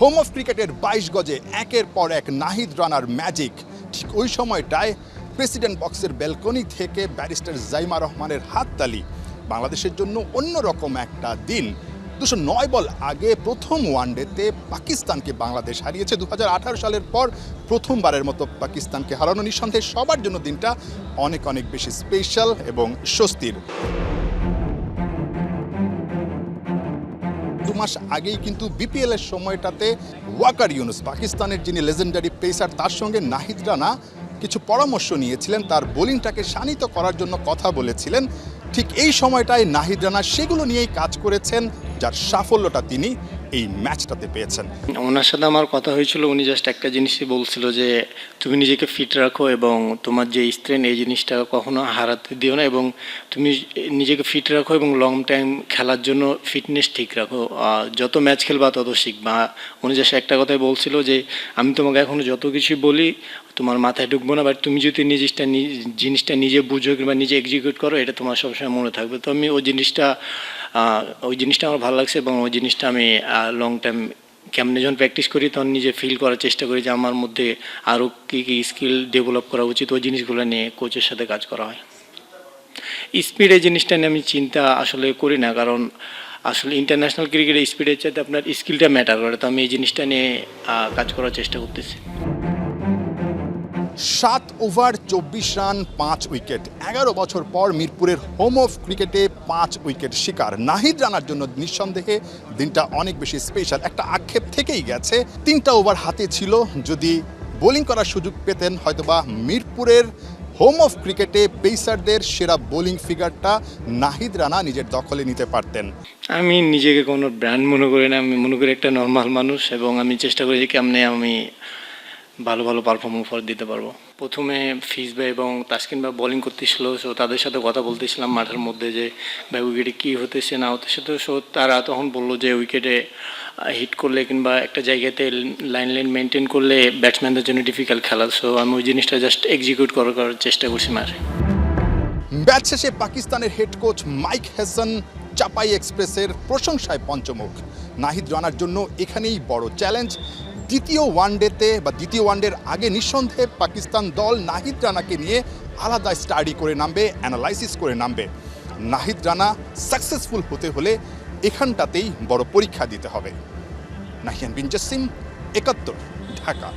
Home of ক্রিকেটের 22 গজে একের পর এক নাহিদ রানার ম্যাজিক। ঠিক ওই সময়টায় প্রেসিডেন্ট বক্সের ব্যালকনি থেকে ব্যারিস্টার জাইমা রহমানের হাততালি বাংলাদেশের জন্য অন্যরকম একটা দিন। 209 বল আগে প্রথম ওয়ানডেতে পাকিস্তানকে বাংলাদেশ হারিয়েছে। 2018 সালের পর প্রথমবারের মতো পাকিস্তানকে হারানো নিঃসন্দেহে সবার জন্য দিনটা অনেক অনেক বেশি স্পেশাল এবং স্বস্তির। 2 মাস আগেই কিন্তু বিপিএল এর সময়টাতে ওয়াকার ইউনুস, পাকিস্তানের যিনি লেজেন্ডারি পেসার, তার সঙ্গে নাহিদ রানা কিছু পরামর্শ নিয়েছিলেন, তার বোলিংটাকে শানিত করার জন্য কথা বলেছিলেন। ঠিক এই সময়টায় নাহিদ রানা সেগুলো নিয়েই কাজ করেছেন, যার সাফল্যটা তিনি এই ম্যাচটাতে পেয়েছেন। ওনার সাথে আমার কথা হয়েছিল, উনি জাস্ট একটা জিনিসই বলছিল যে তুমি নিজেকে ফিট রাখো এবং তোমার যে স্ট্রেন এই জিনিসটা কখনো হারাতে দিও না, এবং তুমি নিজেকে ফিট রাখো এবং লং টাইম খেলার জন্য ফিটনেস ঠিক রাখো, যত ম্যাচ খেলবা তত শিখবা। উনি জাস্ট একটা কথাই বলছিল যে আমি তোমাকে এখনো যত কিছু বলি তোমার মাথায় ঢুকবো না, বাট তুমি যদি জিনিসটা নিজে বুঝো কিংবা নিজে এক্সিকিউট করো, এটা তোমার সবসময় মনে থাকবে। তো আমি ওই জিনিসটা আমার ভালো লাগছে, এবং ওই জিনিসটা আমি লং টাইম কেমনে যখন প্র্যাকটিস করি তখন নিজে ফিল করার চেষ্টা করি যে আমার মধ্যে আরও কী কী স্কিল ডেভেলপ করা উচিত। ওই জিনিসগুলো নিয়ে কোচের সাথে কাজ করা হয়। স্পিড এই জিনিসটা নিয়ে আমি চিন্তা আসলে করি না, কারণ আসলে ইন্টারন্যাশনাল ক্রিকেটে স্পিডের চাইতে আপনার স্কিলটা ম্যাটার করে। তো আমি এই জিনিসটা নিয়ে কাজ করার চেষ্টা করতেছি। 7 ওভার 24 রান 5 উইকেট। 11 বছর পর মিরপুরের হোম অফ ক্রিকেটে 5 উইকেট শিকার নাহিদ রানার জন্য নিঃসন্দেহে দিনটা অনেক বেশি স্পেশাল। একটা আক্ষেপ থেকেই গেছে, 3টা ওভার হাতে ছিল, যদি বোলিং করার সুযোগ পেতেন হয়তোবা মিরপুরের হোম অফ ক্রিকেটে পেসারদের সেরা বোলিং ফিগারটা নাহিদ রানা নিজের দখলে নিতে পারতেন। আমি নিজেকে কোনো ব্র্যান্ড মনে করি না, আমি মনে করি একটা নর্মাল মানুষ, এবং আমি চেষ্টা করি যে কেমনে আমি ভালো ভালো পারফরমেন্স দিতে পারবো। প্রথমে ফিজ ভাই এবং তাসকিন ভাই বোলিং করতেছিল, সো তাদের সাথে কথা বলতেছিলাম মাঠের মধ্যে যে ভাই উইকেটে কী হতেছে না হতেছে। তো সো তারা তখন বললো যে উইকেটে হিট করলে কিংবা একটা জায়গাতে লাইন মেনটেন করলে ব্যাটসম্যানদের জন্য ডিফিকাল্ট খেলা। সো আমি ওই জিনিসটা জাস্ট এক্সিকিউট করার চেষ্টা করছি মাঠে। ম্যাচ শেষে পাকিস্তানের হেড কোচ মাইক হেসন চাপাই এক্সপ্রেসের প্রশংসায় পঞ্চমুখ। নাহিদ রানার জন্য এখানেই বড় চ্যালেঞ্জ। দ্বিতীয় ওয়ানডের আগে নিঃসন্দেহে পাকিস্তান দল নাহিদ রানাকে নিয়ে আলাদা স্টাডি করে নামবে, অ্যানালাইসিস করে নামবে। নাহিদ রানা সাকসেসফুল হতে হলে এখানটাতেই বড় পরীক্ষা দিতে হবে। নাহিয়ান বিন জাসিম, 71, ঢাকা।